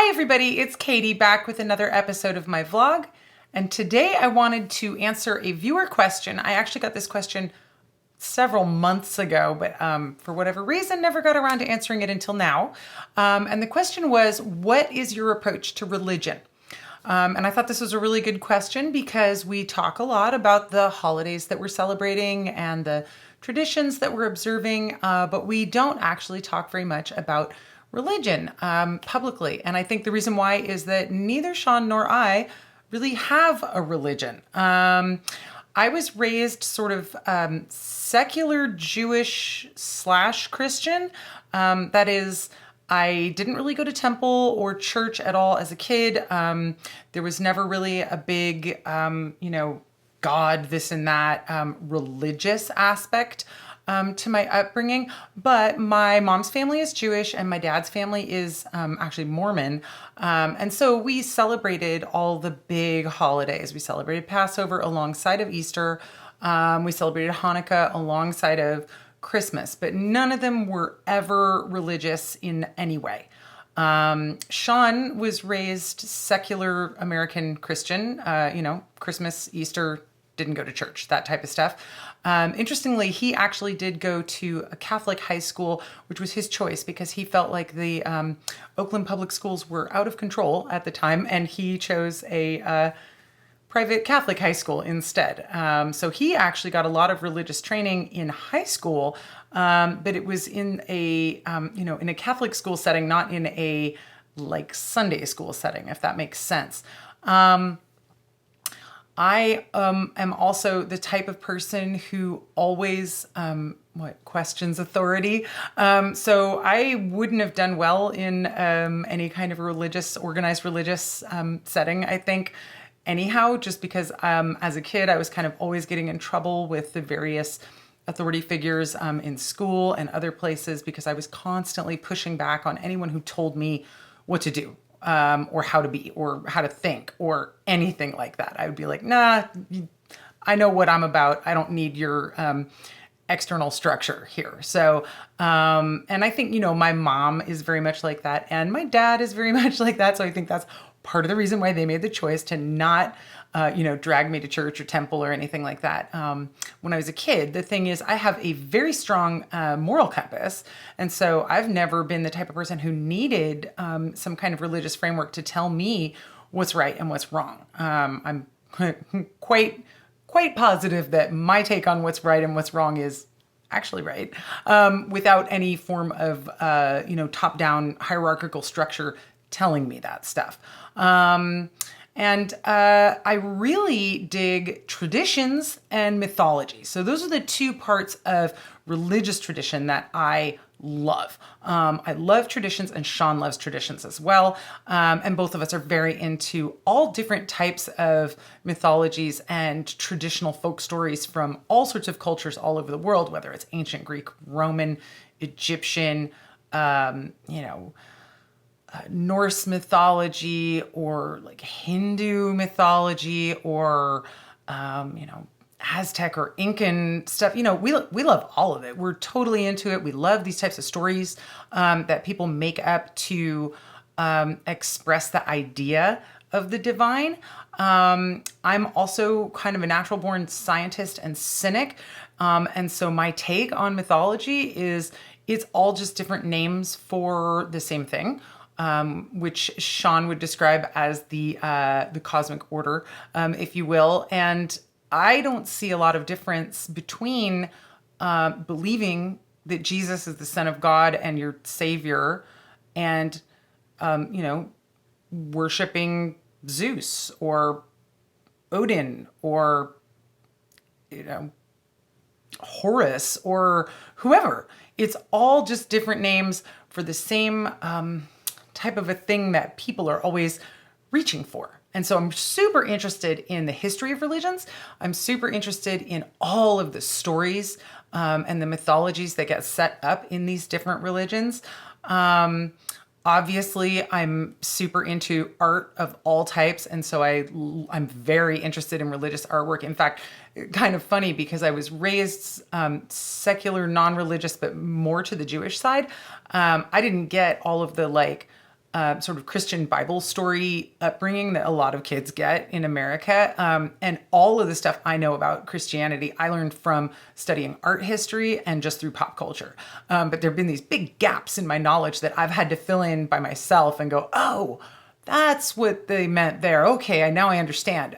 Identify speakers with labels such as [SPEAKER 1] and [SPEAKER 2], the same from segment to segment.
[SPEAKER 1] Hi everybody, it's Katie back with another episode of my vlog. And today I wanted to answer a viewer question. I actually got this question several months ago, but for whatever reason, never got around to answering it until now. And the question was, what is your approach to religion? And I thought this was a really good question because we talk a lot about the holidays that we're celebrating and the traditions that we're observing, but we don't actually talk very much about religion publicly. And I think the reason why is that neither Sean nor I really have a religion. I was raised sort of secular Jewish / Christian. That is, I didn't really go to temple or church at all as a kid. There was never really a big, God, this and that religious aspect to my upbringing. But my mom's family is Jewish and my dad's family is actually Mormon. And so we celebrated all the big holidays. We celebrated Passover alongside of Easter. We celebrated Hanukkah alongside of Christmas, but none of them were ever religious in any way. Sean was raised secular American Christian, Christmas, Easter, didn't go to church, that type of stuff. Interestingly, he actually did go to a Catholic high school, which was his choice because he felt like the Oakland public schools were out of control at the time, and he chose a private Catholic high school instead. So he actually got a lot of religious training in high school, but it was in a, in a Catholic school setting, not in a like Sunday school setting, if that makes sense. I am also the type of person who always questions authority. So I wouldn't have done well in any kind of organized religious setting, I think, anyhow, just because as a kid, I was kind of always getting in trouble with the various authority figures in school and other places because I was constantly pushing back on anyone who told me what to do. Or how to be, or how to think, or anything like that. I would be like, nah, I know what I'm about. I don't need your external structure here. So, and I think, my mom is very much like that, and my dad is very much like that. So I think that's part of the reason why they made the choice to not, drag me to church or temple or anything like that. When I was a kid, the thing is, I have a very strong moral compass. And so I've never been the type of person who needed some kind of religious framework to tell me what's right and what's wrong. I'm quite positive that my take on what's right and what's wrong is actually right, without any form of, top-down hierarchical structure telling me that stuff. And I really dig traditions and mythology. So those are the two parts of religious tradition that I love. I love traditions, and Sean loves traditions as well. And both of us are very into all different types of mythologies and traditional folk stories from all sorts of cultures all over the world, whether it's ancient Greek, Roman, Egyptian, Norse mythology, or like Hindu mythology, or Aztec or Incan stuff. We love all of it. We're totally into it. We love these types of stories that people make up to express the idea of the divine. I'm also kind of a natural born scientist and cynic. And so my take on mythology is it's all just different names for the same thing. Which Sean would describe as the cosmic order, if you will. And I don't see a lot of difference between believing that Jesus is the Son of God and your Savior and, worshiping Zeus or Odin or, Horus or whoever. It's all just different names for the same type of a thing that people are always reaching for. And so I'm super interested in the history of religions. I'm super interested in all of the stories and the mythologies that get set up in these different religions. Obviously, I'm super into art of all types, and so I'm very interested in religious artwork. In fact, kind of funny because I was raised secular, non-religious, but more to the Jewish side. I didn't get all of the sort of Christian Bible story upbringing that a lot of kids get in America. And all of the stuff I know about Christianity, I learned from studying art history and just through pop culture. But there have been these big gaps in my knowledge that I've had to fill in by myself and go, oh, that's what they meant there. Okay, now I understand.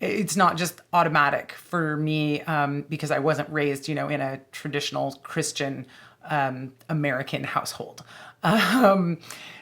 [SPEAKER 1] It's not just automatic for me because I wasn't raised, in a traditional Christian American household.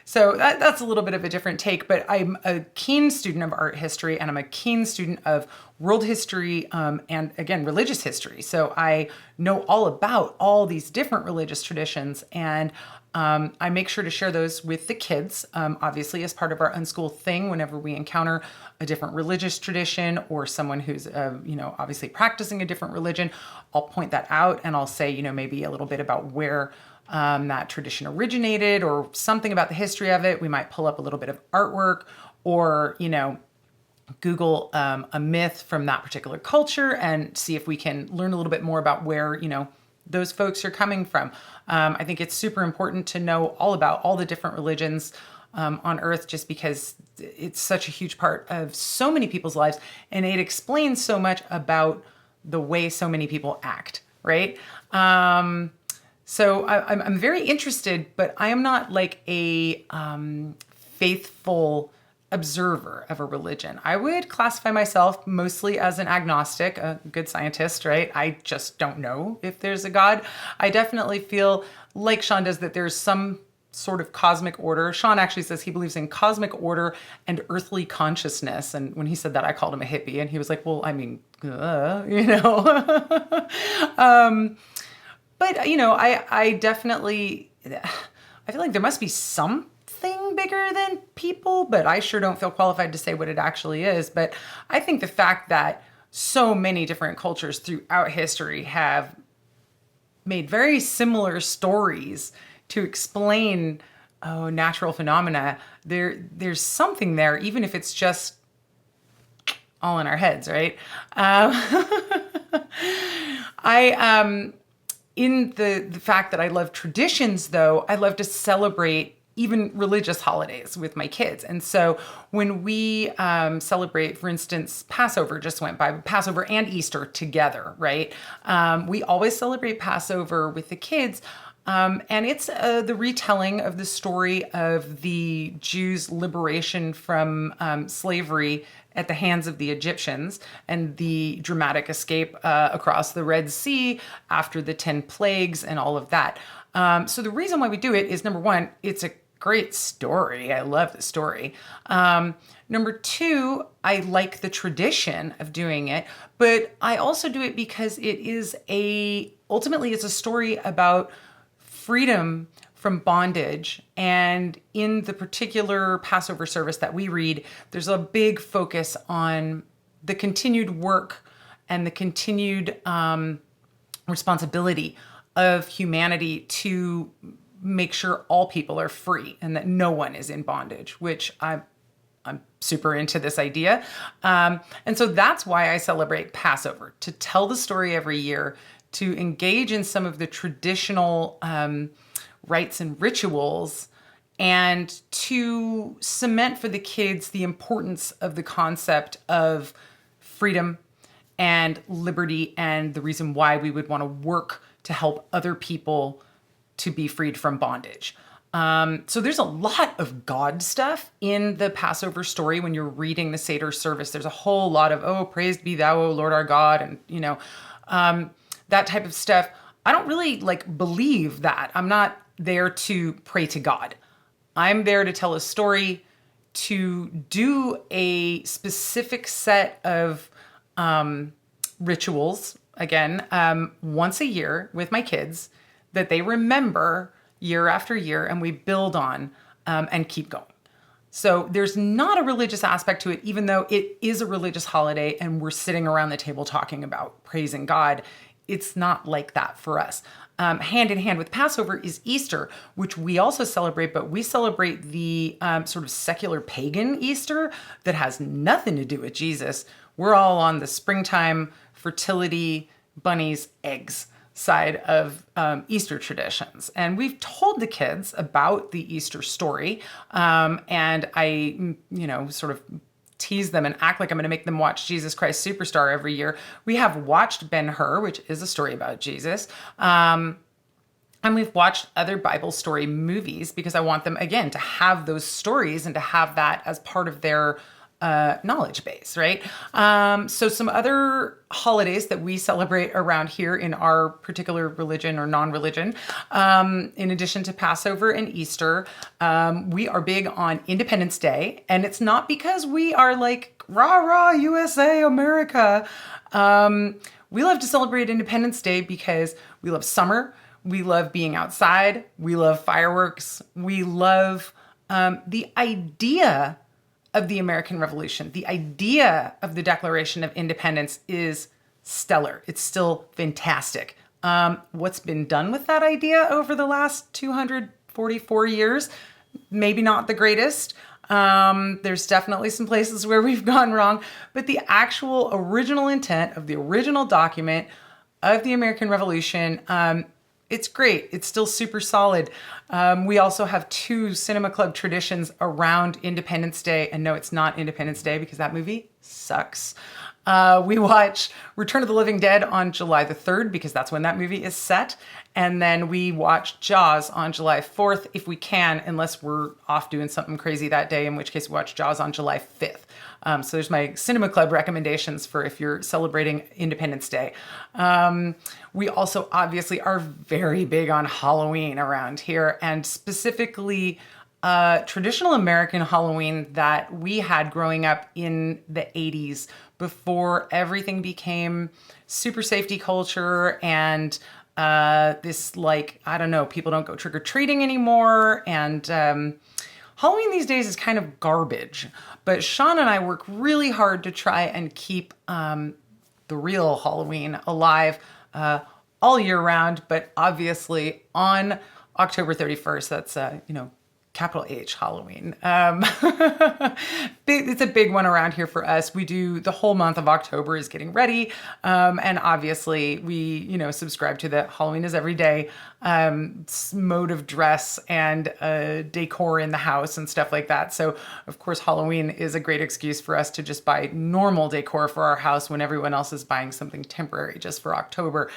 [SPEAKER 1] So that's a little bit of a different take, but I'm a keen student of art history and I'm a keen student of world history and, again, religious history. So I know all about all these different religious traditions, and I make sure to share those with the kids, obviously as part of our Unschool thing. Whenever we encounter a different religious tradition or someone who's, obviously practicing a different religion, I'll point that out and I'll say, maybe a little bit about where that tradition originated or something about the history of it. We might pull up a little bit of artwork or, Google a myth from that particular culture and see if we can learn a little bit more about where, those folks are coming from. I think it's super important to know all about all the different religions on earth, just because it's such a huge part of so many people's lives and it explains so much about the way so many people act, right? So I'm very interested, but I am not like a faithful observer of a religion. I would classify myself mostly as an agnostic, a good scientist, right? I just don't know if there's a God. I definitely feel like Sean does that there's some sort of cosmic order. Sean actually says he believes in cosmic order and earthly consciousness. And when he said that, I called him a hippie and he was like, well, I mean, But, I definitely, I feel like there must be something bigger than people, but I sure don't feel qualified to say what it actually is. But I think the fact that so many different cultures throughout history have made very similar stories to explain, natural phenomena, there's something there, even if it's just all in our heads, right? In the fact that I love traditions, though, I love to celebrate even religious holidays with my kids. And so when we celebrate, for instance, Passover just went by, Passover and Easter together, right? We always celebrate Passover with the kids. And it's the retelling of the story of the Jews' liberation from slavery at the hands of the Egyptians and the dramatic escape across the Red Sea after the 10 plagues and all of that. So the reason why we do it is, number one, it's a great story. I love the story. Number two, I like the tradition of doing it, but I also do it because ultimately it's a story about freedom from bondage. And in the particular Passover service that we read, there's a big focus on the continued work and the continued responsibility of humanity to make sure all people are free and that no one is in bondage, which I'm super into this idea. And so that's why I celebrate Passover, to tell the story every year, to engage in some of the traditional rites and rituals, and to cement for the kids the importance of the concept of freedom and liberty and the reason why we would want to work to help other people to be freed from bondage. So there's a lot of God stuff in the Passover story. When you're reading the Seder service, there's a whole lot of, oh, praised be thou, O Lord our God, and, that type of stuff. I don't really believe that. I'm not there to pray to God. I'm there to tell a story, to do a specific set of rituals, again, once a year with my kids that they remember year after year, and we build on and keep going. So there's not a religious aspect to it, even though it is a religious holiday and we're sitting around the table talking about praising God. It's not like that for us. Hand in hand with Passover is Easter, which we also celebrate, but we celebrate the sort of secular pagan Easter that has nothing to do with Jesus. We're all on the springtime fertility, bunnies, eggs side of Easter traditions. And we've told the kids about the Easter story. And I, sort of tease them and act like I'm going to make them watch Jesus Christ Superstar every year. We have watched Ben-Hur, which is a story about Jesus. And we've watched other Bible story movies because I want them, again, to have those stories and to have that as part of their knowledge base, right? So some other holidays that we celebrate around here in our particular religion or non-religion, in addition to Passover and Easter, we are big on Independence Day. And it's not because we are like, rah, rah, USA, America. We love to celebrate Independence Day because we love summer. We love being outside. We love fireworks. We love the idea of the American Revolution. The idea of the Declaration of Independence is stellar. It's still fantastic. What's been done with that idea over the last 244 years? Maybe not the greatest. There's definitely some places where we've gone wrong, but the actual original intent of the original document of the American Revolution, it's great. It's still super solid. We also have 2 cinema club traditions around Independence Day. And no, it's not Independence Day because that movie sucks. We watch Return of the Living Dead on July the 3rd because that's when that movie is set. And then we watch Jaws on July 4th if we can, unless we're off doing something crazy that day, in which case we watch Jaws on July 5th. So there's my cinema club recommendations for if you're celebrating Independence Day. We also obviously are very big on Halloween around here, and specifically traditional American Halloween that we had growing up in the 80s before everything became super safety culture and this, like, I don't know, people don't go trick-or-treating anymore. And Halloween these days is kind of garbage. But Sean and I work really hard to try and keep the real Halloween alive all year round. But obviously on October 31st, that's, capital H Halloween. It's a big one around here for us. We do the whole month of October is getting ready. And obviously we, subscribe to the Halloween is every day mode of dress and decor in the house and stuff like that. So of course, Halloween is a great excuse for us to just buy normal decor for our house when everyone else is buying something temporary just for October.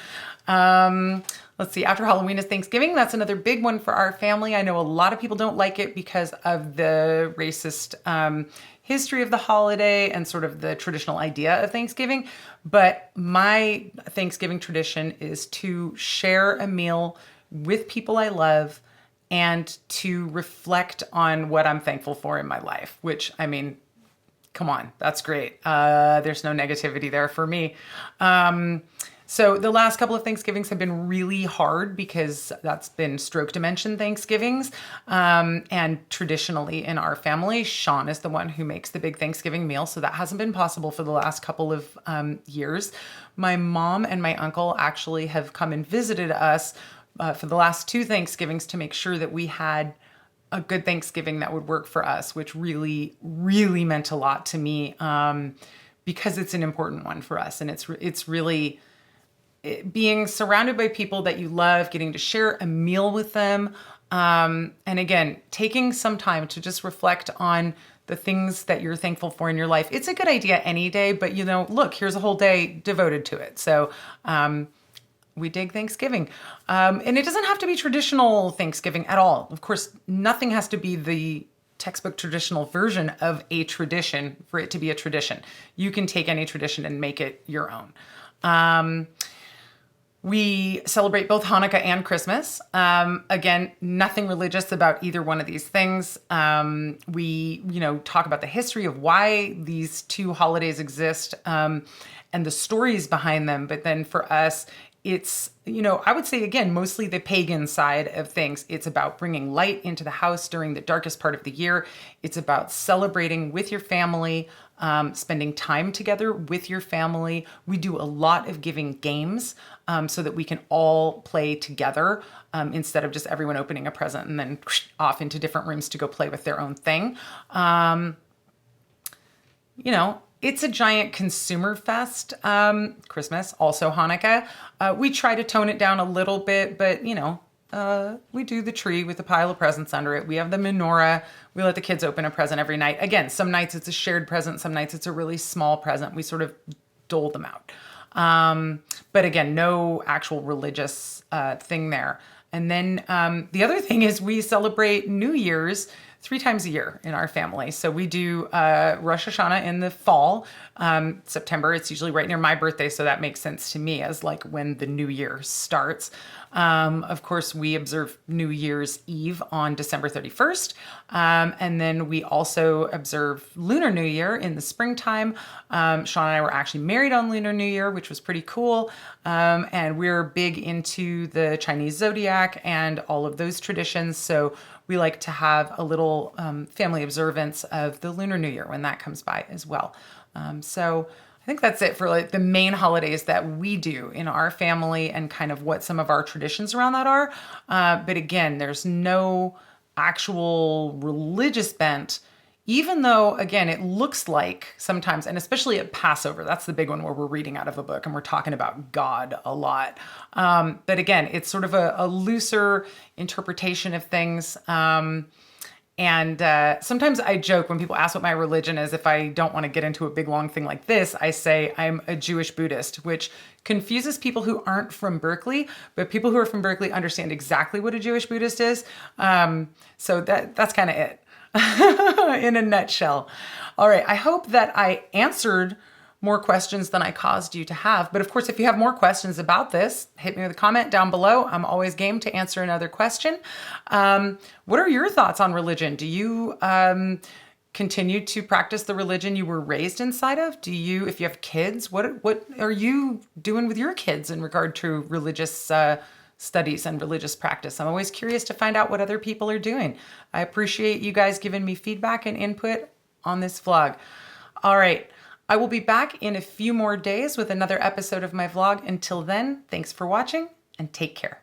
[SPEAKER 1] Let's see, after Halloween is Thanksgiving. That's another big one for our family. I know a lot of people don't like it because of the racist history of the holiday and sort of the traditional idea of Thanksgiving. But my Thanksgiving tradition is to share a meal with people I love and to reflect on what I'm thankful for in my life, which, I mean, come on, that's great. There's no negativity there for me. So the last couple of Thanksgivings have been really hard because that's been stroke dimension Thanksgivings. And traditionally in our family, Sean is the one who makes the big Thanksgiving meal. So that hasn't been possible for the last couple of years. My mom and my uncle actually have come and visited us for the last 2 Thanksgivings to make sure that we had a good Thanksgiving that would work for us, which really, really meant a lot to me because it's an important one for us. And it's really being surrounded by people that you love, getting to share a meal with them. And again, taking some time to just reflect on the things that you're thankful for in your life. It's a good idea any day, but look, here's a whole day devoted to it. So we dig Thanksgiving. And it doesn't have to be traditional Thanksgiving at all. Of course, nothing has to be the textbook traditional version of a tradition for it to be a tradition. You can take any tradition and make it your own. We celebrate both Hanukkah and Christmas. Again, nothing religious about either one of these things. We, talk about the history of why these 2 holidays exist and the stories behind them. But then for us, it's, I would say, again, mostly the pagan side of things. It's about bringing light into the house during the darkest part of the year. It's about celebrating with your family, spending time together with your family. We do a lot of giving games so that we can all play together instead of just everyone opening a present and then off into different rooms to go play with their own thing. It's a giant consumer fest. Christmas, also Hanukkah. We try to tone it down a little bit, but we do the tree with a pile of presents under it. We have the menorah. We let the kids open a present every night. Again, some nights it's a shared present. Some nights it's a really small present. We sort of dole them out. But again, no actual religious thing there. And then the other thing is we celebrate New Year's 3 times a year in our family. So we do Rosh Hashanah in the fall, September. It's usually right near my birthday, so that makes sense to me as like when the new year starts. Of course, we observe New Year's Eve on December 31st. And then we also observe Lunar New Year in the springtime. Sean and I were actually married on Lunar New Year, which was pretty cool. And we're big into the Chinese zodiac and all of those traditions. So we like to have a little family observance of the Lunar New Year when that comes by as well. So I think that's it for like the main holidays that we do in our family and kind of what some of our traditions around that are. But again, there's no actual religious bent, even though, again, it looks like sometimes, and especially at Passover, that's the big one where we're reading out of a book and we're talking about God a lot. But again, it's sort of a looser interpretation of things. And sometimes I joke when people ask what my religion is, if I don't want to get into a big long thing like this, I say I'm a Jewish Buddhist, which confuses people who aren't from Berkeley, but people who are from Berkeley understand exactly what a Jewish Buddhist is. So that's kind of it in a nutshell. All right, I hope that I answered more questions than I caused you to have. But of course, if you have more questions about this, hit me with a comment down below. I'm always game to answer another question. What are your thoughts on religion? Do you continue to practice the religion you were raised inside of? Do you, if you have kids, what are you doing with your kids in regard to religious studies and religious practice? I'm always curious to find out what other people are doing. I appreciate you guys giving me feedback and input on this vlog. All right. I will be back in a few more days with another episode of my vlog. Until then, thanks for watching and take care.